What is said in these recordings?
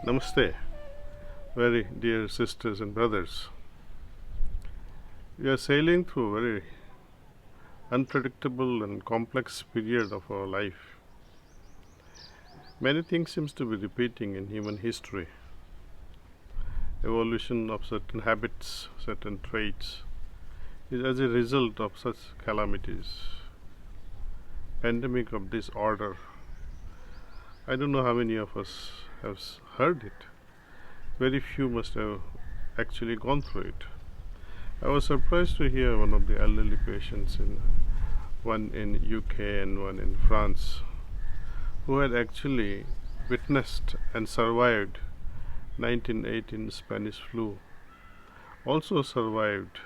Namaste, very dear sisters and brothers. We are sailing through a very unpredictable and complex period of our life. Many things seems to be repeating in human history. Evolution of certain habits, certain traits is as a result of such calamities. Pandemic of this order. I don't know how many of us have heard it. Very few must have actually gone through it. I was surprised to hear one of the elderly patients, one in UK and one in France, who had actually witnessed and survived 1918 Spanish flu, also survived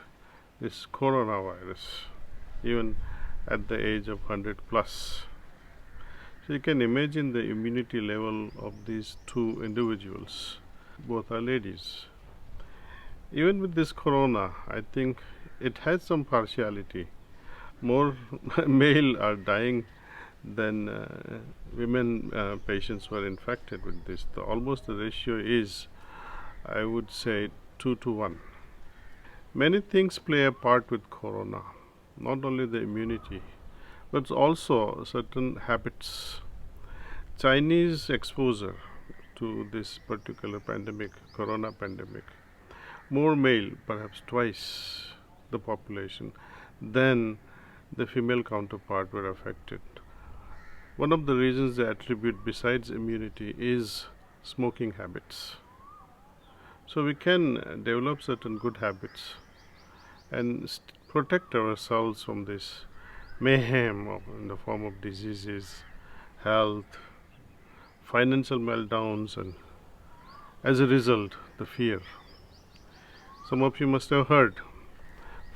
this coronavirus, even at the age of 100 plus. So you can imagine the immunity level of these two individuals. Both are ladies. Even with this corona, I think it has some partiality. More male are dying than women patients were infected with this. Almost the ratio is, I would say, 2 to 1. Many things play a part with corona, not only the immunity, but also certain habits. Chinese exposure to this particular pandemic, corona pandemic, more male, perhaps twice the population, than the female counterpart were affected. One of the reasons they attribute besides immunity is smoking habits. So we can develop certain good habits and protect ourselves from this mayhem in the form of diseases, health, financial meltdowns, and as a result, the fear. Some of you must have heard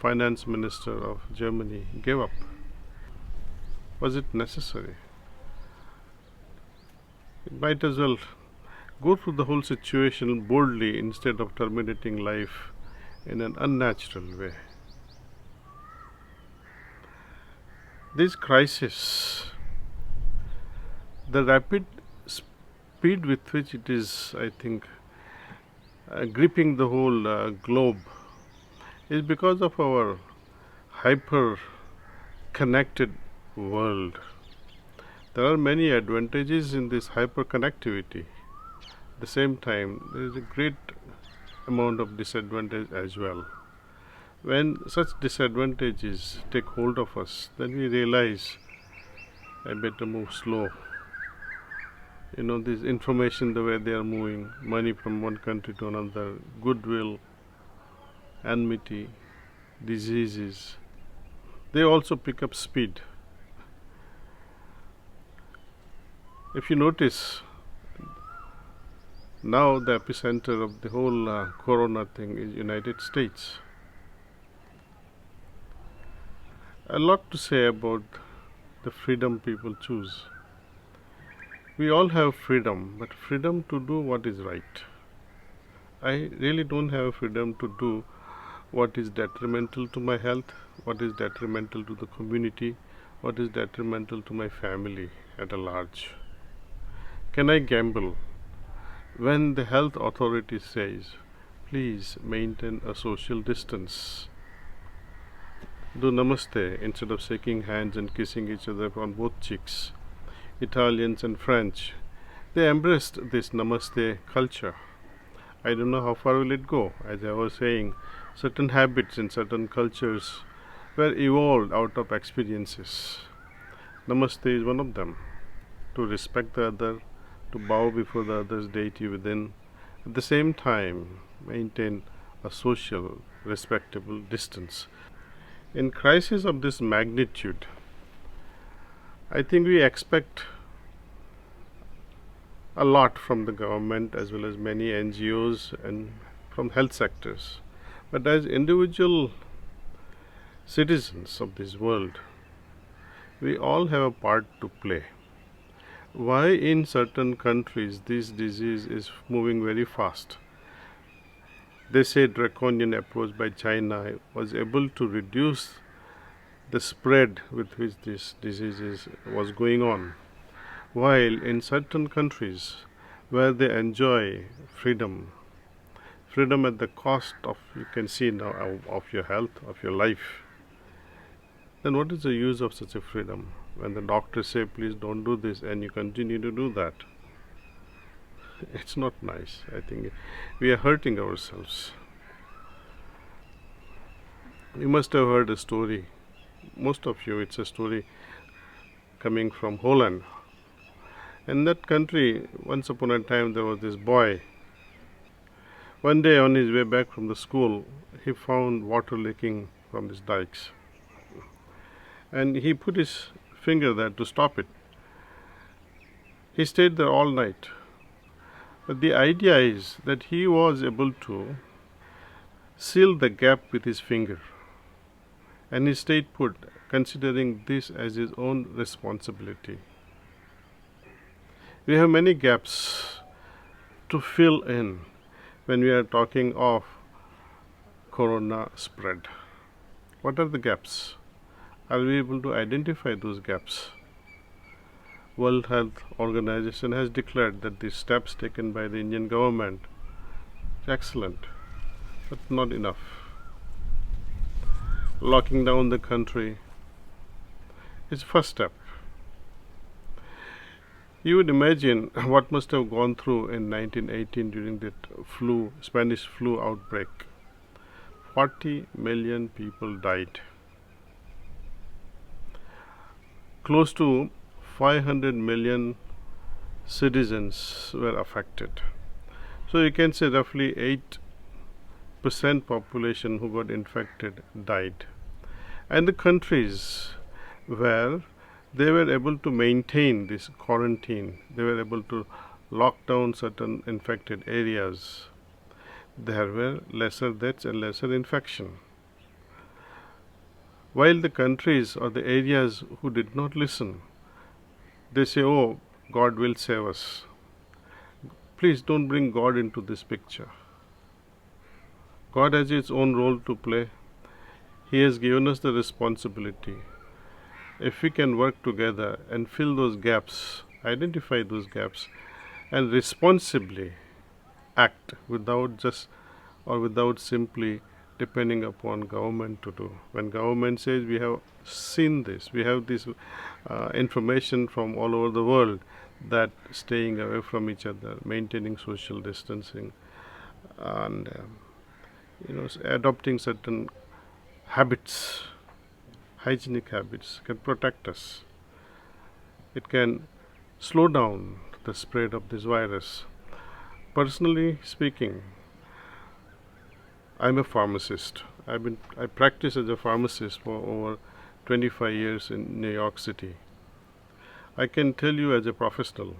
Finance Minister of Germany gave up. Was it necessary? It might as well go through the whole situation boldly instead of terminating life in an unnatural way. This crisis, the rapid speed with which it is, I think, gripping the whole globe, is because of our hyper connected world. There are many advantages in this hyper connectivity. At the same time, there is a great amount of disadvantage as well. When such disadvantages take hold of us, then we realize I better move slow. This information, the way they are moving, money from one country to another, goodwill, enmity, diseases, they also pick up speed. If you notice, now the epicenter of the whole corona thing is United States. A lot to say about the freedom people choose. We all have freedom, but freedom to do what is right. I really don't have freedom to do what is detrimental to my health, what is detrimental to the community, what is detrimental to my family at large. Can I gamble when the health authority says, please maintain a social distance? Do namaste instead of shaking hands and kissing each other on both cheeks. Italians and French, they embraced this namaste culture. I don't know how far will it go. As I was saying, certain habits in certain cultures were evolved out of experiences. Namaste is one of them. To respect the other, to bow before the other's deity within, at the same time maintain a social, respectable distance. In crisis of this magnitude, I think we expect a lot from the government as well as many NGOs and from health sectors. But as individual citizens of this world, we all have a part to play. Why in certain countries this disease is moving very fast? They say draconian approach by China was able to reduce the spread with which this disease was going on, while in certain countries where they enjoy freedom, freedom at the cost of, you can see now, of your health, of your life, then what is the use of such a freedom when the doctors say please don't do this and you continue to do that? It's not nice. I think we are hurting ourselves. You must have heard a story, most of you, it's a story coming from Holland. In that country, once upon a time, there was this boy. One day on his way back from the school, he found water leaking from his dikes. And he put his finger there to stop it. He stayed there all night. But the idea is that he was able to seal the gap with his finger. And he stayed put, considering this as his own responsibility. We have many gaps to fill in when we are talking of corona spread. What are the gaps? Are we able to identify those gaps? World Health Organization has declared that the steps taken by the Indian government is excellent, but not enough. Locking down the country is first step. You would imagine what must have gone through in 1918 during that Spanish flu outbreak. 40 million people died. Close to 500 million citizens were affected. So you can say roughly 8% population who got infected died. And the countries where they were able to maintain this quarantine, they were able to lock down certain infected areas, there were lesser deaths and lesser infection. While the countries or the areas who did not listen, they say, oh, God will save us. Please don't bring God into this picture. God has its own role to play. He has given us the responsibility. If we can work together and fill those gaps, identify those gaps, and responsibly act without simply depending upon government to do. When government says we have seen this, we have this information from all over the world that staying away from each other, maintaining social distancing, and adopting certain habits, hygienic habits, can protect us. It can slow down the spread of this virus. Personally speaking, I'm a pharmacist. I practice as a pharmacist for over 25 years in New York City. I can tell you as a professional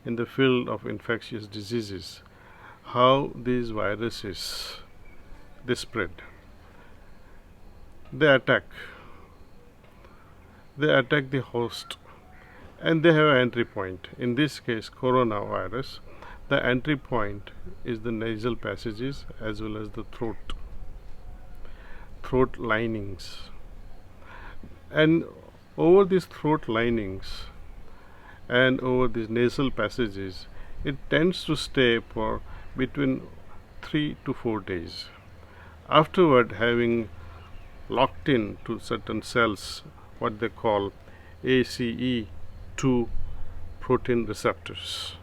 in the field of infectious diseases how these viruses, they spread. They attack the host, and they have an entry point. In this case, coronavirus, the entry point is the nasal passages as well as the throat linings. And over these throat linings and over these nasal passages, it tends to stay for between 3 to 4 days. Afterward, having locked in to certain cells, what they call ACE2 protein receptors.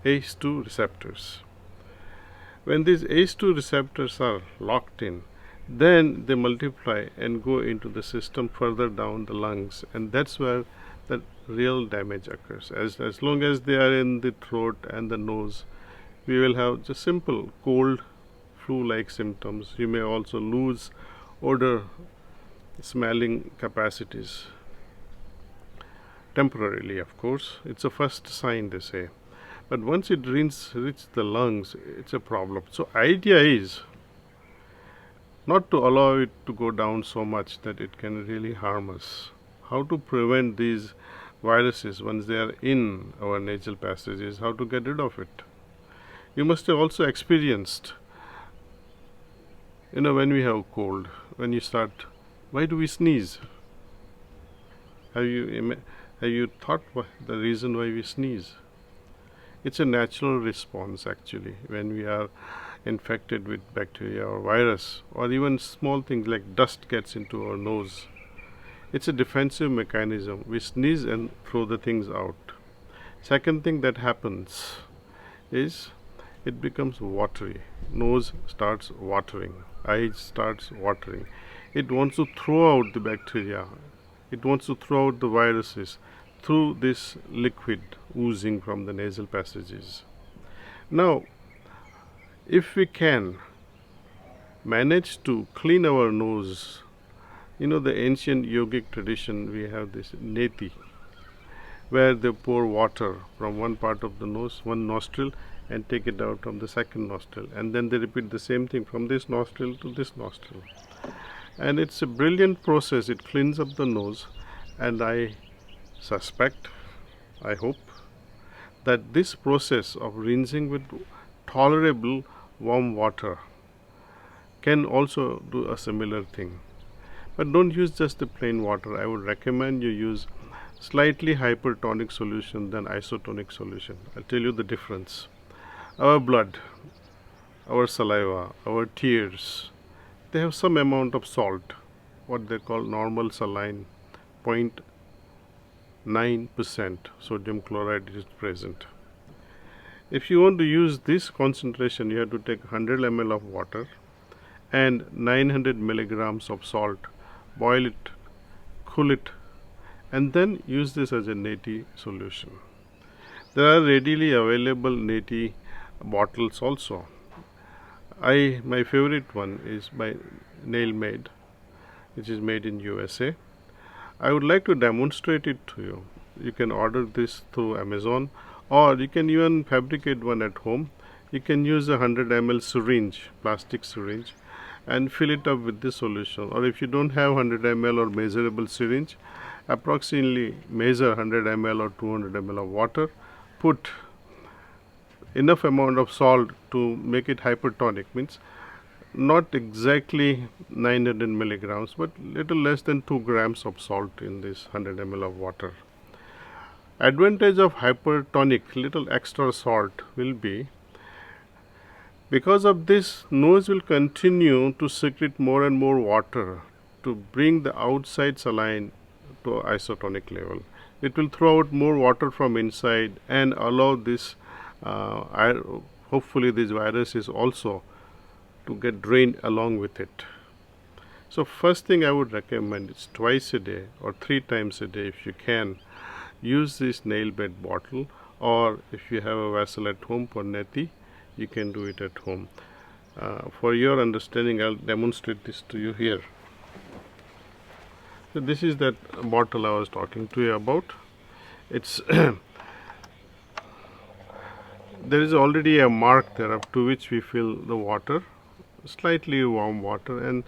ACE2 receptors. When these ACE2 receptors are locked in, then they multiply and go into the system further down the lungs, and that's where the real damage occurs. As long as they are in the throat and the nose, we will have just simple cold, flu-like symptoms. You may also lose odor smelling capacities temporarily, of course. It's a first sign, they say. But once it reaches the lungs, it's a problem. So idea is not to allow it to go down so much that it can really harm us. How to prevent these viruses once they are in our nasal passages, how to get rid of it. You must have also experienced, when we have cold, when you start, why do we sneeze? Have you thought the reason why we sneeze? It's a natural response actually when we are infected with bacteria or virus, or even small things like dust gets into our nose. It's a defensive mechanism. We sneeze and throw the things out. Second thing that happens is it becomes watery. Nose starts watering, eyes starts watering. It wants to throw out the bacteria. It wants to throw out the viruses through this liquid oozing from the nasal passages. Now, if we can manage to clean our nose, the ancient yogic tradition, we have this neti, where they pour water from one part of the nose, one nostril, and take it out from the second nostril, and then they repeat the same thing from this nostril to this nostril. And it's a brilliant process. It cleans up the nose, and I suspect, I hope, that this process of rinsing with tolerable warm water can also do a similar thing. But don't use just the plain water. I would recommend you use slightly hypertonic solution than isotonic solution. I'll tell you the difference. Our blood, our saliva, our tears, they have some amount of salt, what they call normal saline, 0.9% sodium chloride is present. If you want to use this concentration, you have to take 100 ml of water and 900 milligrams of salt, boil it, cool it, and then use this as a neti solution. There are readily available neti bottles also. My favorite one is by Nail Made, which is made in USA. I would like to demonstrate it to you. You can order this through Amazon, or you can even fabricate one at home. You can use a 100 ml syringe, plastic syringe, and fill it up with this solution. Or if you don't have 100 ml or measurable syringe, approximately measure 100 ml or 200 ml of water, put enough amount of salt to make it hypertonic, means not exactly 900 milligrams, but little less than 2 grams of salt in this 100 ml of water. Advantage of hypertonic, little extra salt, will be because of this, nose will continue to secrete more and more water to bring the outside saline to isotonic level. It will throw out more water from inside and allow this hopefully these viruses also to get drained along with it. So first thing I would recommend is twice a day or 3 times a day, if you can, use this nail bed bottle, or if you have a vessel at home for neti, you can do it at home. For your understanding, I'll demonstrate this to you here. So this is that bottle I was talking to you about. It's there is already a mark there up to which we fill the water, slightly warm water and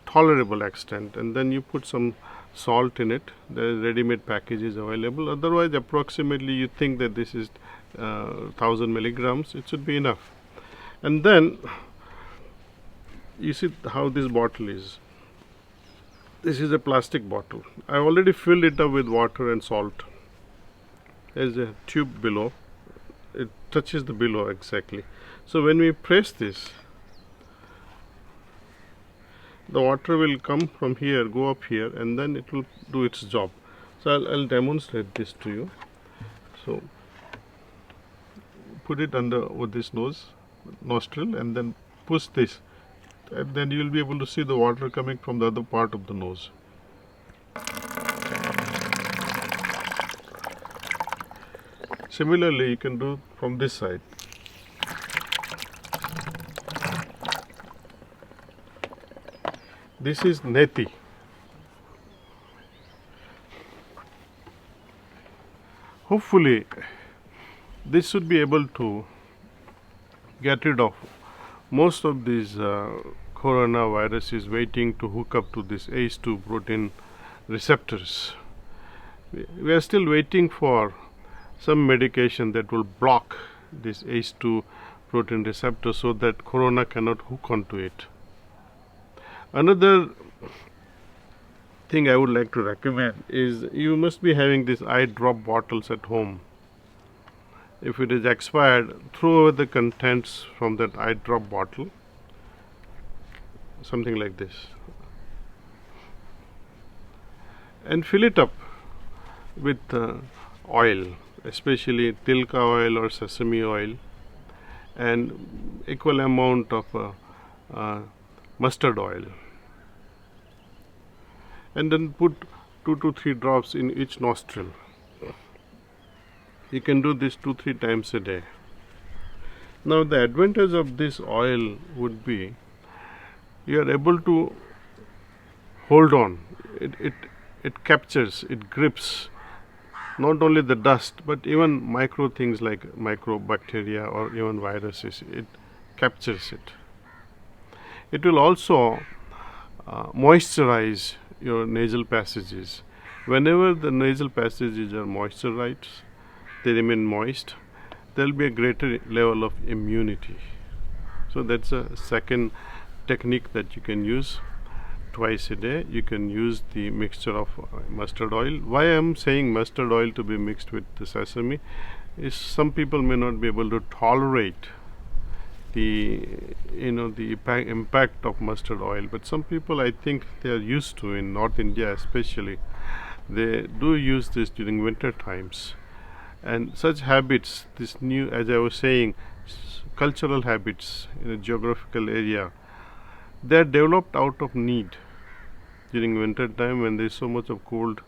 tolerable extent, and then you put some salt in it. There is ready-made packages available. Otherwise, approximately you think that this is 1000 milligrams, it should be enough. And then you see how this bottle is. This is a plastic bottle. I already filled it up with water and salt. There is a tube below. It touches the below exactly. So when we press this, the water will come from here, go up here, and then it will do its job. So I'll demonstrate this to you. So put it under with this nostril, and then push this, and then you will be able to see the water coming from the other part of the nose. Similarly, you can do from this side. This is neti. Hopefully, this should be able to get rid of most of these coronaviruses waiting to hook up to this ACE2 protein receptors. We are still waiting for some medication that will block this ACE2 protein receptor so that corona cannot hook onto it. Another thing I would like to recommend is you must be having these eye drop bottles at home. If it is expired, throw away the contents from that eye drop bottle, something like this, and fill it up with oil, especially tilka oil or sesame oil, and equal amount of mustard oil, and then put 2 to 3 drops in each nostril. You can do this 2-3 times a day. Now the advantage of this oil would be you are able to hold on. It captures, it grips not only the dust but even micro things like microbacteria or even viruses. It captures it. It will also moisturize your nasal passages. Whenever the nasal passages are moisturized, they remain moist, there will be a greater level of immunity. So that's a second technique that you can use twice a day. You can use the mixture of mustard oil. Why I am saying mustard oil to be mixed with the sesame is some people may not be able to tolerate the impact of mustard oil, but some people, I think, they are used to, in North India especially, they do use this during winter times. And such habits, this new, as I was saying, cultural habits in a geographical area, they are developed out of need. During winter time, when there is so much of cold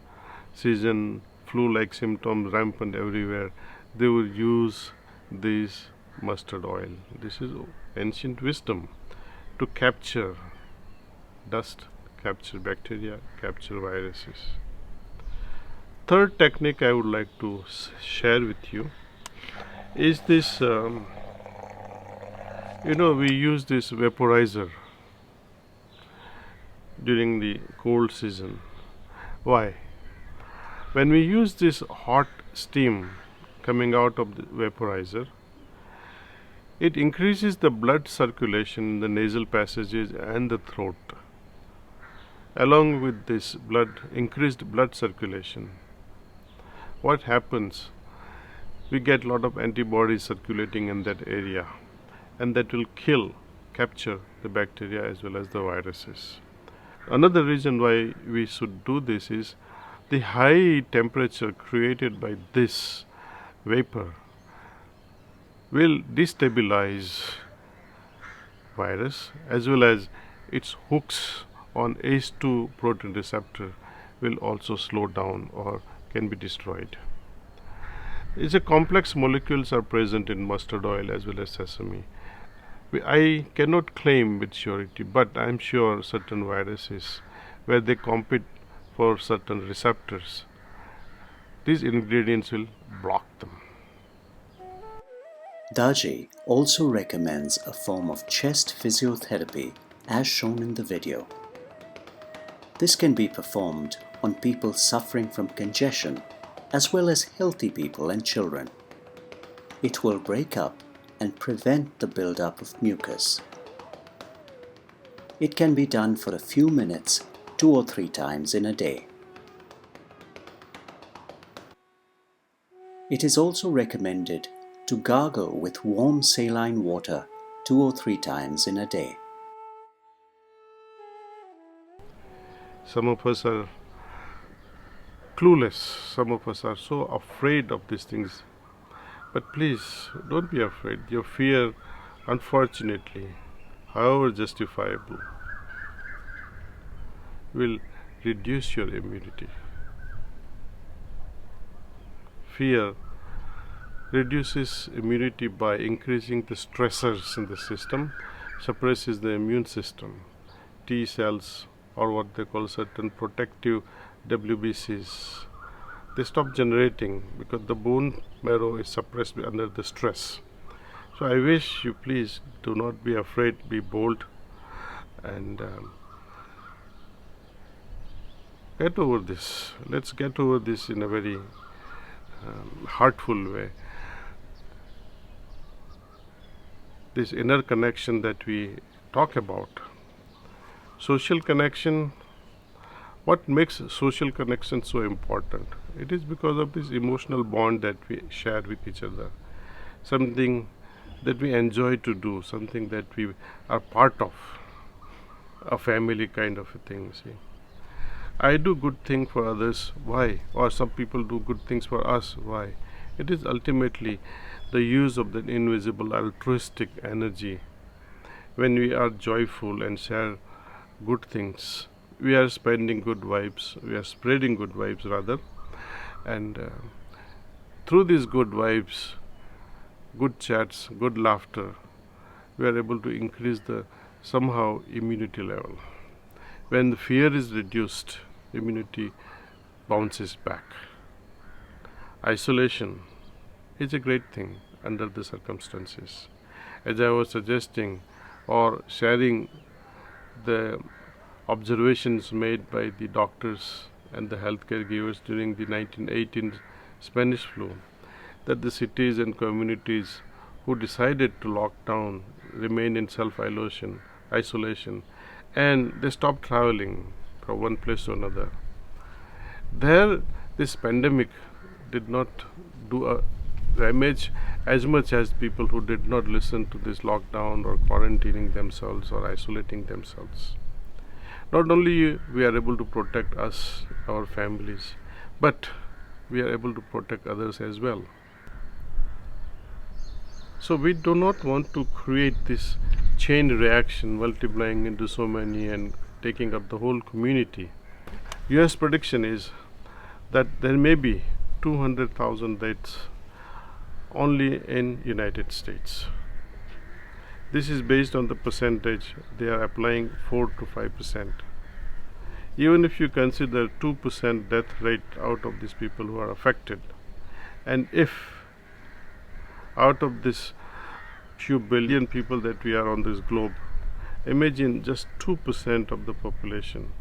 season, flu-like symptoms rampant everywhere, they will use this mustard oil. This is ancient wisdom to capture dust, capture bacteria, capture viruses. Third technique I would like to share with you is this, we use this vaporizer during the cold season. Why? When we use this hot steam coming out of the vaporizer, it increases the blood circulation in the nasal passages and the throat. Along with this increased blood circulation, what happens? We get a lot of antibodies circulating in that area, and that will capture the bacteria as well as the viruses. Another reason why we should do this is the high temperature created by this vapor will destabilize virus, as well as its hooks on ACE2 protein receptor will also slow down or can be destroyed. It's a complex molecules are present in mustard oil as well as sesame. I cannot claim with surety, but I am sure certain viruses, where they compete for certain receptors, these ingredients will block them. Daaji also recommends a form of chest physiotherapy as shown in the video. This can be performed on people suffering from congestion as well as healthy people and children. It will break up and prevent the buildup of mucus. It can be done for a few minutes 2 or 3 times in a day. It is also recommended to gargle with warm saline water 2 or 3 times in a day. Some of us are clueless, some of us are so afraid of these things. But please, don't be afraid. Your fear, unfortunately, however justifiable, will reduce your immunity. Fear reduces immunity by increasing the stressors in the system, suppresses the immune system. T cells, or what they call certain protective WBCs, they stop generating because the bone marrow is suppressed under the stress. So I wish you, please do not be afraid, be bold, and get over this. Let's get over this in a very heartful way. This inner connection that we talk about, social connection. What makes social connection so important? It is because of this emotional bond that we share with each other. something that we enjoy to do, something that we are part of, a family kind of a thing. See, I do good things for others. Why? Or some people do good things for us. Why? It is ultimately the use of that invisible altruistic energy. When we are joyful and share good things, we are spending good vibes, we are spreading good vibes rather, and through these good vibes, good chats, good laughter, we are able to increase the somehow immunity level. When the fear is reduced, immunity bounces back. Isolation is a great thing under the circumstances. As I was suggesting or sharing the observations made by the doctors and the healthcare givers during the 1918 Spanish flu, that the cities and communities who decided to lock down remain in isolation, and they stopped traveling from one place to another. There, this pandemic did not do a damage as much as people who did not listen to this lockdown or quarantining themselves or isolating themselves. Not only we are able to protect us, our families, but we are able to protect others as well. So we do not want to create this chain reaction multiplying into so many and taking up the whole community. US prediction is that there may be 200,000 deaths only in United States. This is based on the percentage they are applying, 4 to 5%. Even if you consider 2% death rate out of these people who are affected, and if out of this few billion people that we are on this globe, imagine just 2% of the population,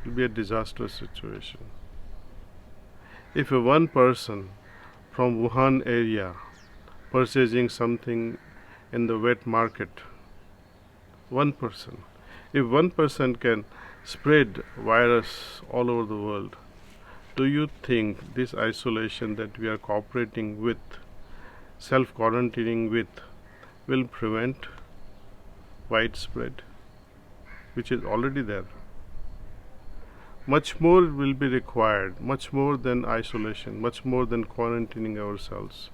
it will be a disastrous situation. If a one person from Wuhan area purchasing something in the wet market, if one person can spread virus all over the world, do you think this isolation that we are cooperating with, self-quarantining with, will prevent widespread, which is already there? Much more will be required, much more than isolation, much more than quarantining ourselves.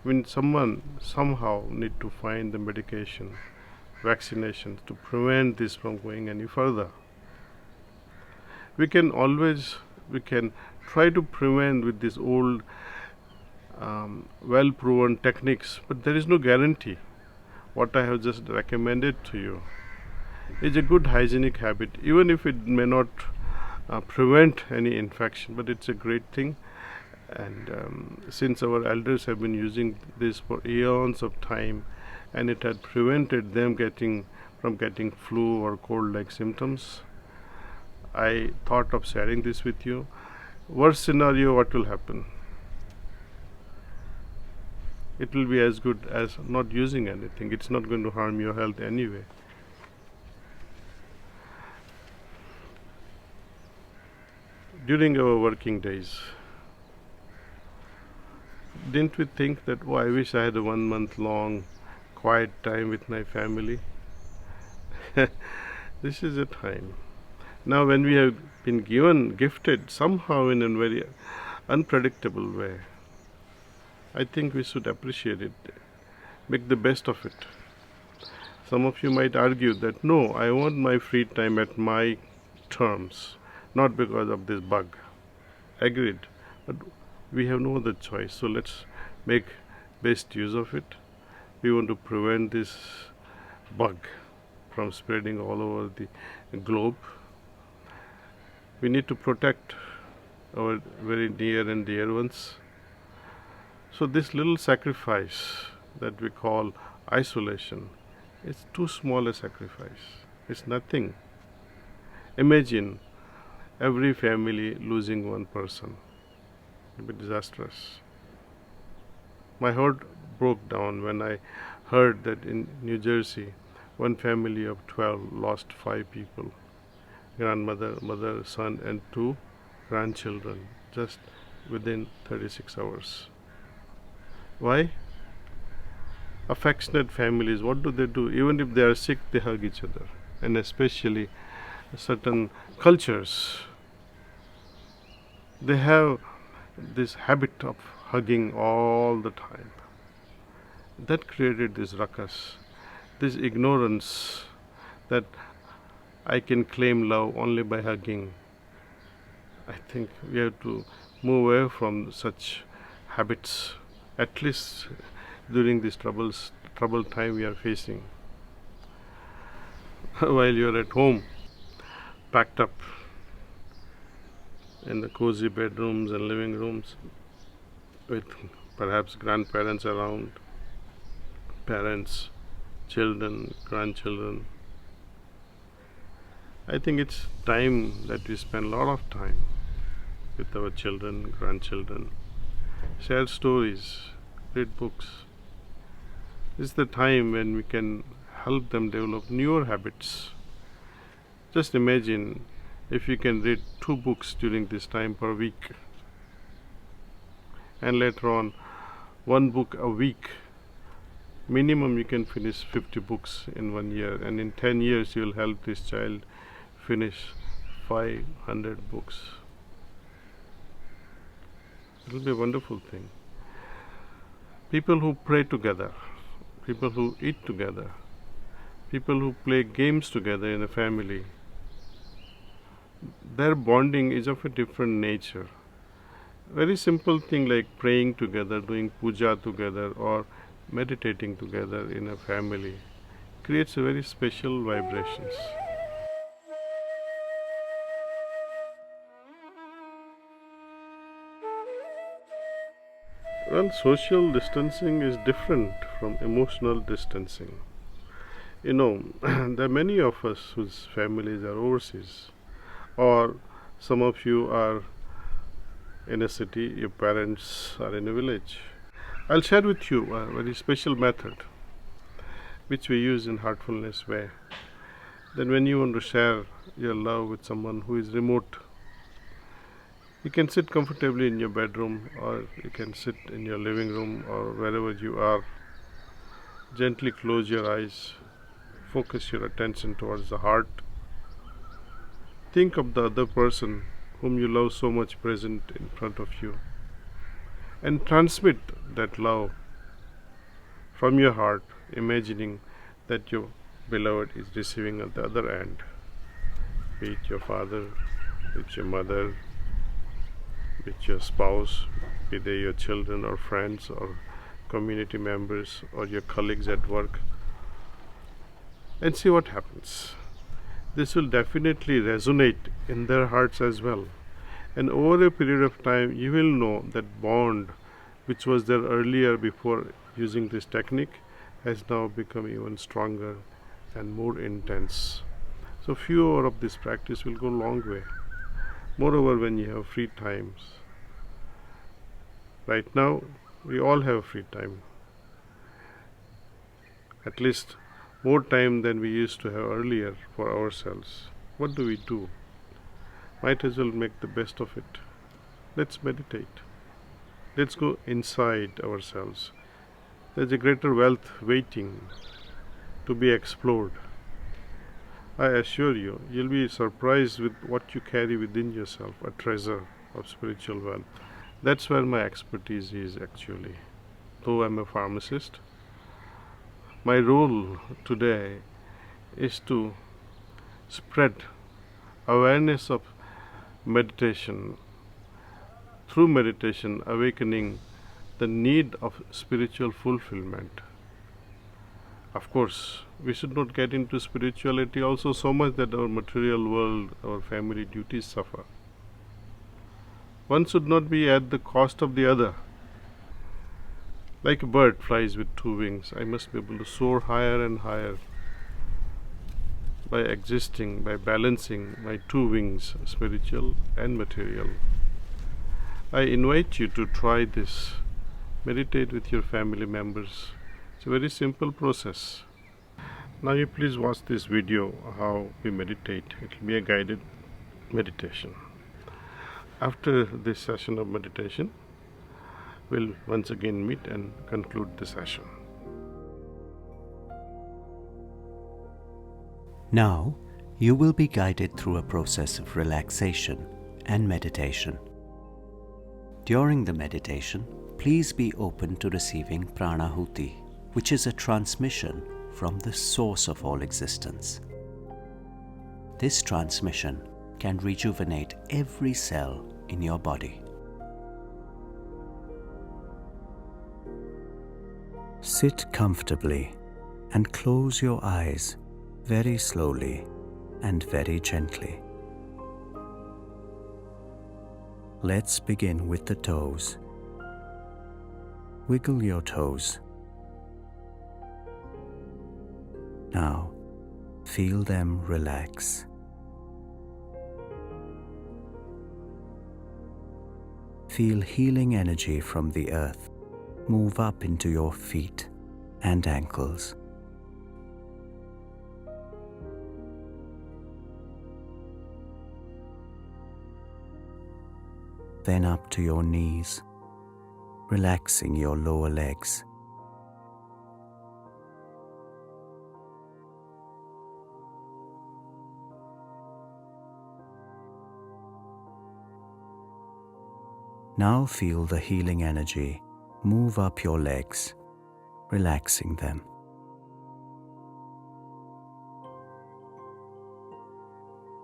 When someone somehow need to find the medication, vaccinations to prevent this from going any further. We can try to prevent with these old well-proven techniques, but there is no guarantee. What I have just recommended to you is a good hygienic habit, even if it may not prevent any infection, but it's a great thing. And since our elders have been using this for eons of time, and it had prevented them from getting flu or cold-like symptoms, I thought of sharing this with you. Worst scenario, what will happen? It will be as good as not using anything. It's not going to harm your health anyway. During our working days, didn't we think that, oh, I wish I had a 1 month long quiet time with my family? This is a time. Now when we have been gifted somehow in a very unpredictable way, I think we should appreciate it, make the best of it. Some of you might argue that, no, I want my free time at my terms, not because of this bug. Agreed. But we have no other choice, so let's make best use of it. We want to prevent this bug from spreading all over the globe. We need to protect our very near and dear ones. So this little sacrifice that we call isolation is too small a sacrifice. It's nothing. Imagine every family losing one person. It would be disastrous. My heart broke down when I heard that in New Jersey, one family of 12 lost 5 people. Grandmother, mother, son, and 2 grandchildren, just within 36 hours. Why? affectionate families, what do? Even if they are sick, they hug each other. And especially certain cultures, they have this habit of hugging all the time. That created this ruckus, this ignorance that I can claim love only by hugging. I think we have to move away from such habits, at least during this troubled time we are facing. While you are at home, packed up in the cozy bedrooms and living rooms, with perhaps grandparents around, parents, children, grandchildren. I think it's time that we spend a lot of time with our children, grandchildren, share stories, read books. This is the time when we can help them develop newer habits. Just imagine if you can read 2 books during this time per week, and later on 1 book a week. Minimum you can finish 50 books in 1 year, and in 10 years you will help this child finish 500 books. It will be a wonderful thing. People who pray together, people who eat together, people who play games together in a family, their bonding is of a different nature. Very simple thing like praying together, doing puja together, or meditating together in a family creates a very special vibrations. Well, social distancing is different from emotional distancing. There are many of us whose families are overseas, or some of you are in a city, your parents are in a village. I'll share with you a very special method which we use in Heartfulness way. Then when you want to share your love with someone who is remote, you can sit comfortably in your bedroom, or you can sit in your living room, or wherever you are. Gently close your eyes, focus your attention towards the heart. Think of the other person whom you love so much present in front of you, and transmit that love from your heart, imagining that your beloved is receiving at the other end, be it your father, be it your mother, be it your spouse, be they your children or friends or community members or your colleagues at work, and see what happens. This will definitely resonate in their hearts as well. And over a period of time, you will know that bond, which was there earlier before using this technique, has now become even stronger and more intense. So few hours of this practice will go a long way. Moreover, when you have free times. Right now, we all have free time. At least more time than we used to have earlier for ourselves. What do? Might as well make the best of it. Let's meditate. Let's go inside ourselves. There's a greater wealth waiting to be explored. I assure you, you'll be surprised with what you carry within yourself, a treasure of spiritual wealth. That's where my expertise is actually. Though I'm a pharmacist, my role today is to spread awareness of meditation, through meditation awakening the need of spiritual fulfillment. Of course, we should not get into spirituality also so much that our material world, our family duties suffer. One should not be at the cost of the other. Like a bird flies with 2 wings, I must be able to soar higher and higher by existing, by balancing my 2 wings, spiritual and material. I invite you to try this. Meditate with your family members. It's a very simple process. Now you please watch this video how we meditate. It will be a guided meditation. After this session of meditation, we'll once again meet and conclude the session. Now, you will be guided through a process of relaxation and meditation. During the meditation, please be open to receiving pranahuti, which is a transmission from the source of all existence. This transmission can rejuvenate every cell in your body. Sit comfortably and close your eyes very slowly and very gently. Let's begin with the toes. Wiggle your toes. Now, feel them relax. Feel healing energy from the earth move up into your feet and ankles. Then up to your knees, relaxing your lower legs. Now feel the healing energy move up your legs, relaxing them.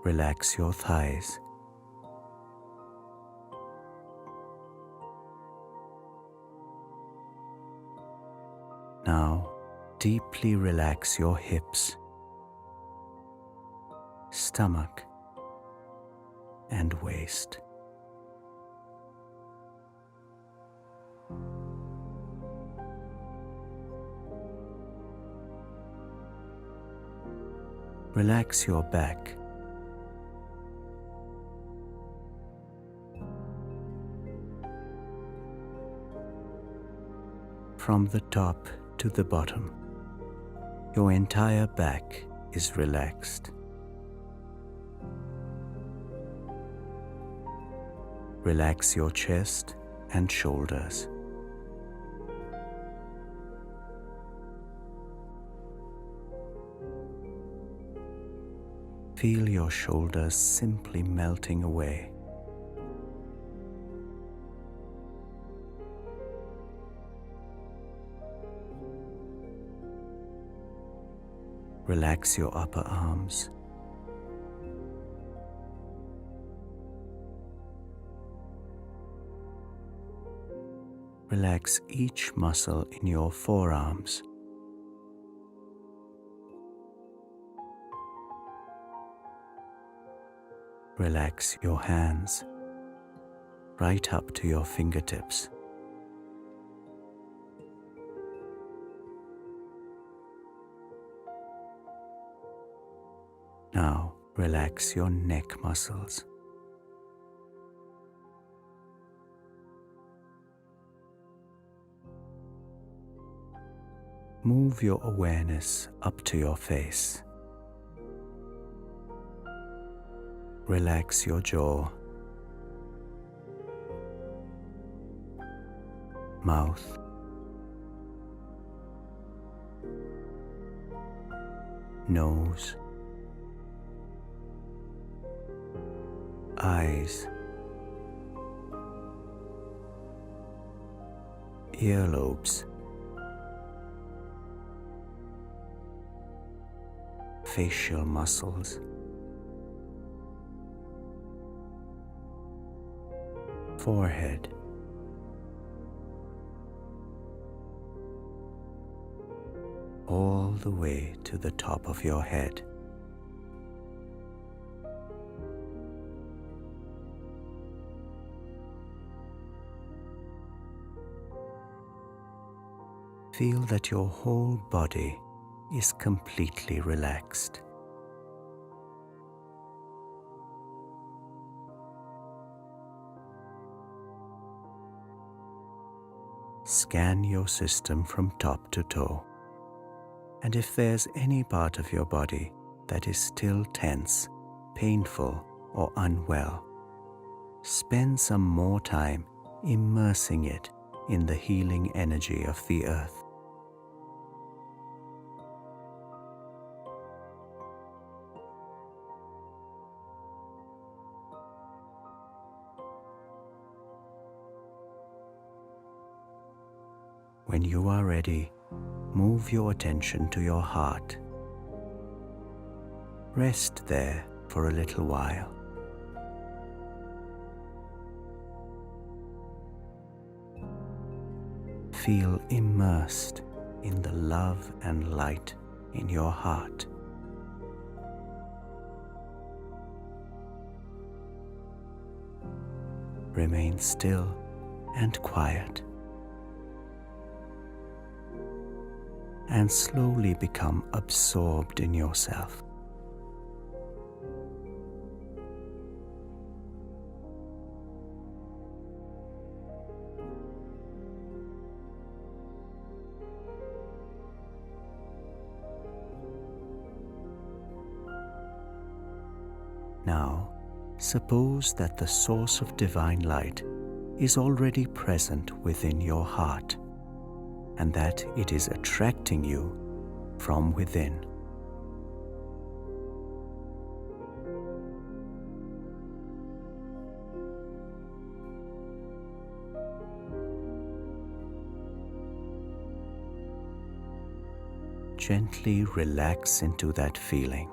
Relax your thighs. Now, deeply relax your hips, stomach, and waist. Relax your back. From the top to the bottom, your entire back is relaxed. Relax your chest and shoulders. Feel your shoulders simply melting away. Relax your upper arms. Relax each muscle in your forearms. Relax your hands right up to your fingertips. Now relax your neck muscles. Move your awareness up to your face. Relax your jaw, mouth, nose, eyes, earlobes, facial muscles, forehead, all the way to the top of your head. Feel that your whole body is completely relaxed. Scan your system from top to toe, and if there's any part of your body that is still tense, painful, or unwell, spend some more time immersing it in the healing energy of the earth. When you are ready, move your attention to your heart. Rest there for a little while. Feel immersed in the love and light in your heart. Remain still and quiet, and slowly become absorbed in yourself. Now, suppose that the source of divine light is already present within your heart, and that it is attracting you from within. Gently relax into that feeling.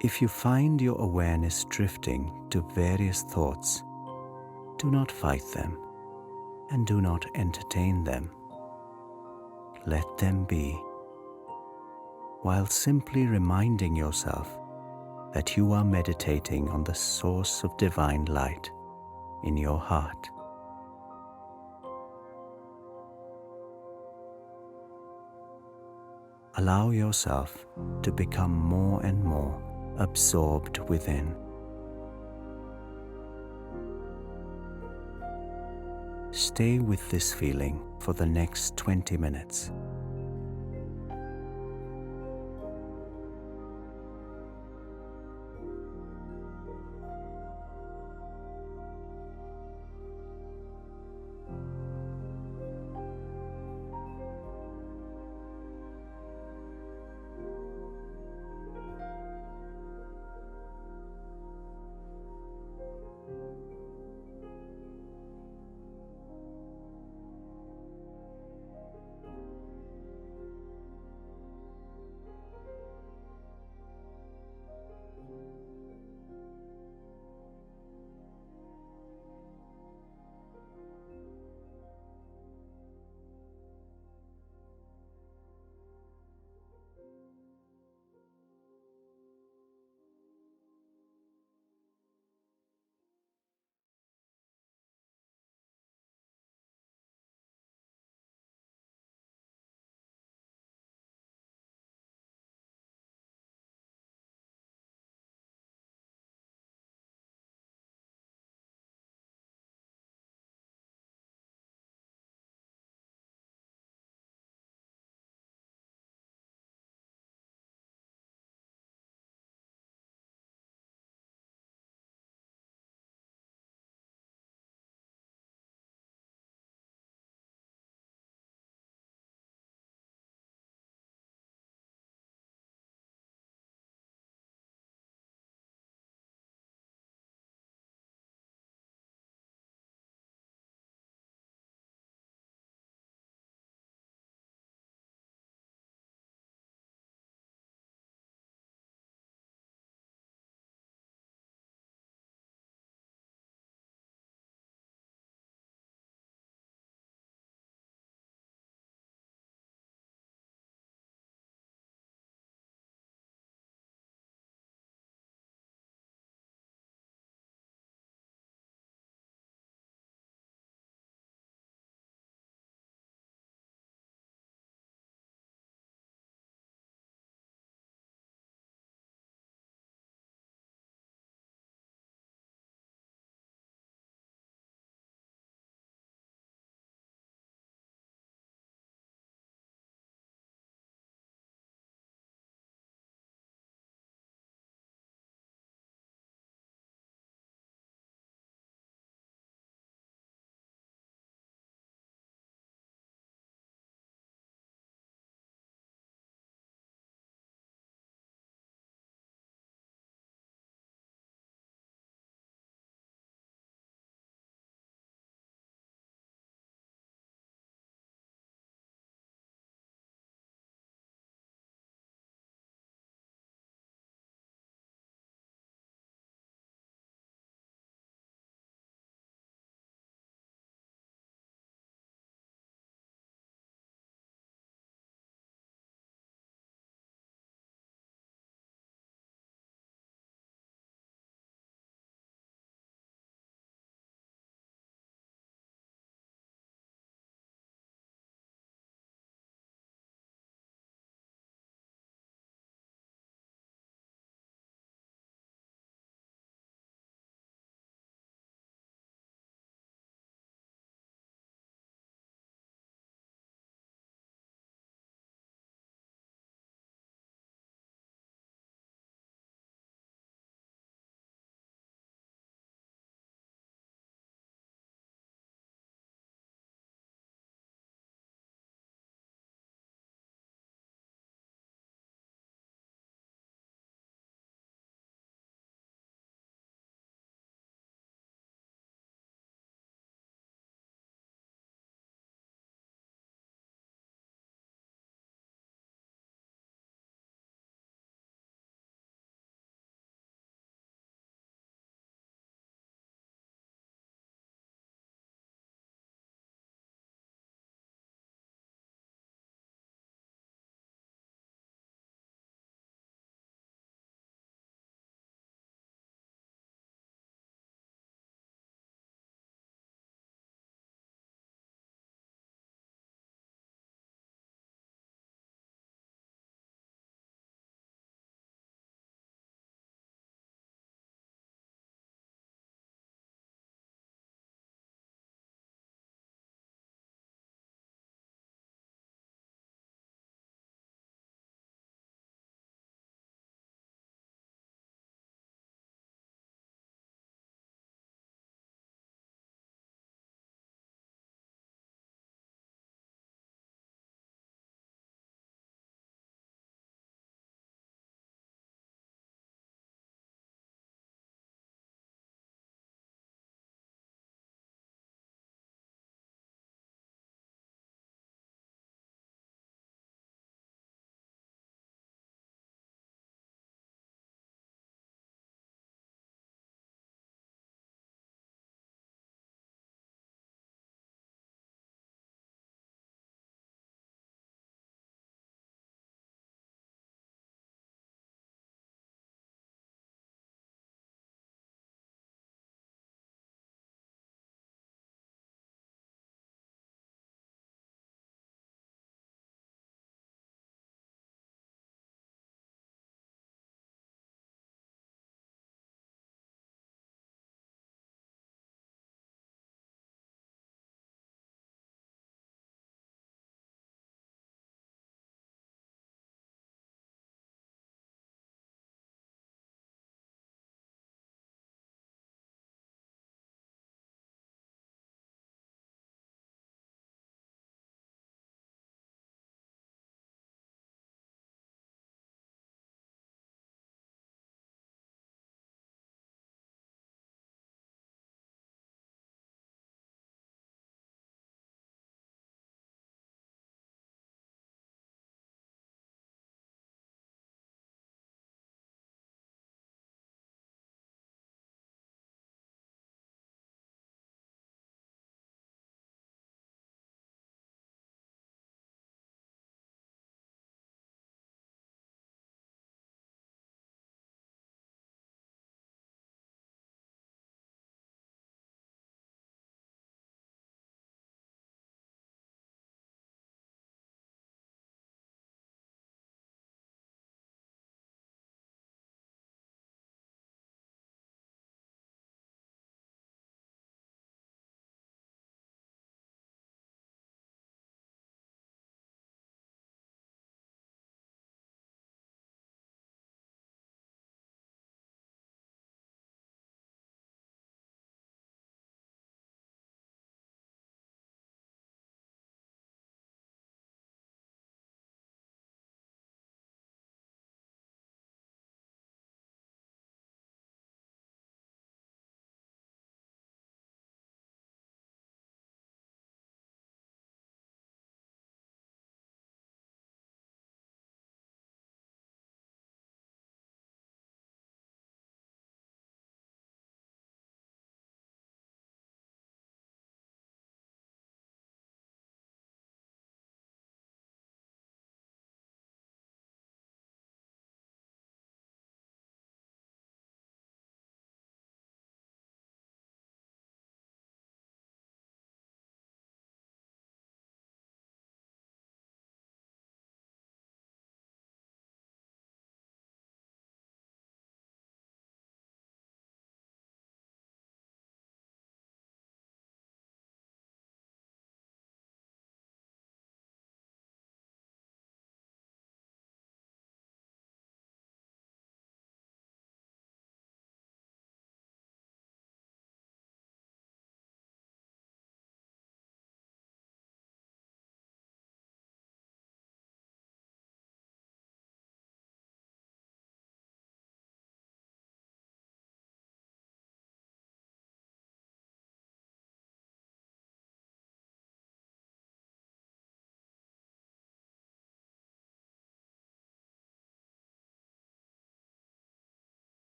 If you find your awareness drifting to various thoughts, do not fight them and do not entertain them. Let them be, while simply reminding yourself that you are meditating on the source of divine light in your heart. Allow yourself to become more and more absorbed within. Stay with this feeling for the next 20 minutes.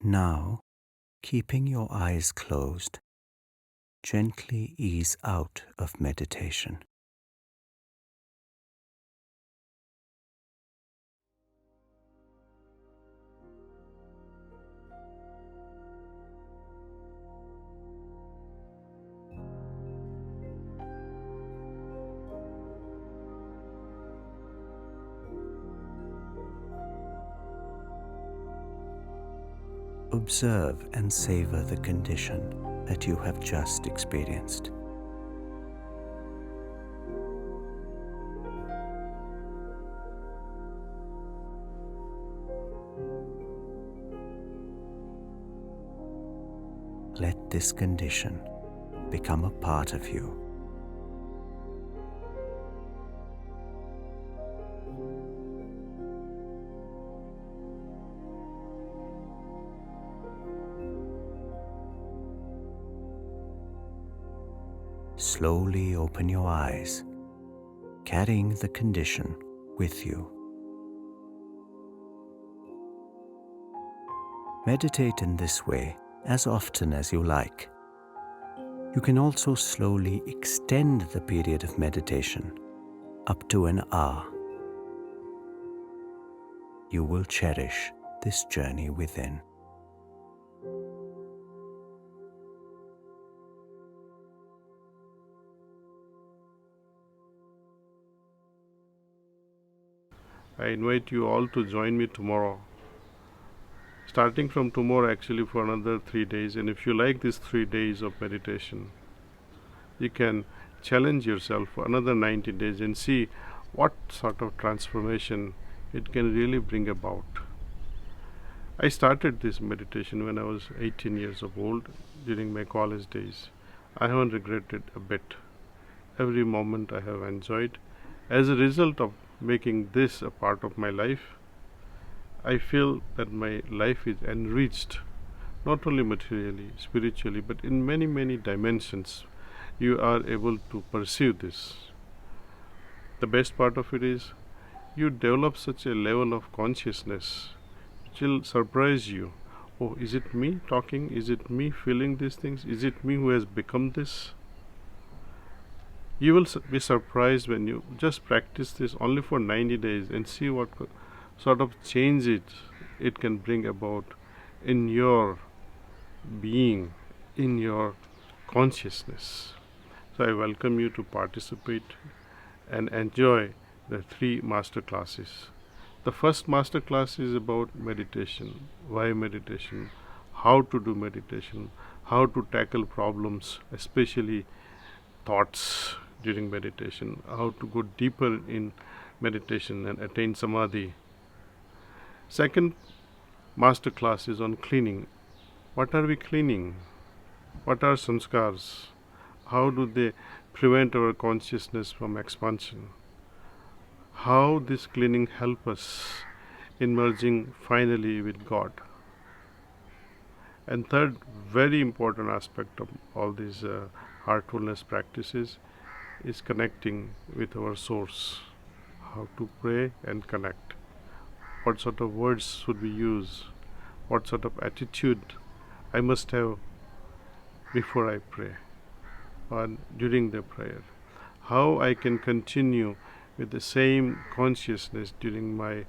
Now, keeping your eyes closed, gently ease out of meditation. Observe and savor the condition that you have just experienced. Let this condition become a part of you. Slowly open your eyes, carrying the condition with you. Meditate in this way as often as you like. You can also slowly extend the period of meditation up to an hour. You will cherish this journey within. I invite you all to join me tomorrow. Starting from tomorrow actually for another 3 days, and if you like these 3 days of meditation, you can challenge yourself for another 90 days and see what sort of transformation it can really bring about. I started this meditation when I was 18 years of old during my college days. I haven't regretted a bit. Every moment I have enjoyed. As a result of making this a part of my life, I feel that my life is enriched, not only materially, spiritually, but in many, many dimensions. You are able to pursue this. The best part of it is you develop such a level of consciousness which will surprise you. Oh, is it me talking? Is it me feeling these things? Is it me who has become this? You will be surprised when you just practice this only for 90 days and see what sort of change it can bring about in your being, in your consciousness. So I welcome you to participate and enjoy the 3 master classes. The first master class is about meditation, why meditation, how to do meditation, how to tackle problems, especially thoughts during meditation, how to go deeper in meditation and attain samadhi. Second master class is on cleaning. What are we cleaning? What are sanskars? How do they prevent our consciousness from expansion? How this cleaning help us in merging finally with God? And third, very important aspect of all these heartfulness practices is connecting with our source. How to pray and connect. What sort of words should we use? What sort of attitude I must have before I pray or during the prayer? How I can continue with the same consciousness during my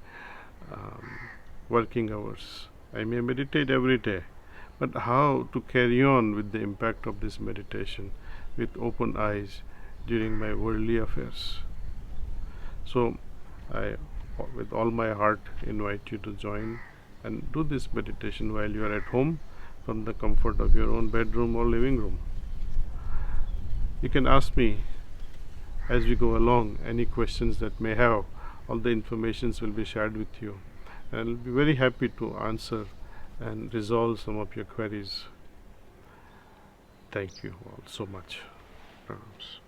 working hours. I may meditate every day, but how to carry on with the impact of this meditation with open eyes during my worldly affairs. So I, with all my heart, invite you to join and do this meditation while you are at home from the comfort of your own bedroom or living room. You can ask me as we go along any questions that may have. All the informations will be shared with you, and I'll be very happy to answer and resolve some of your queries. Thank you all so much. Pranams.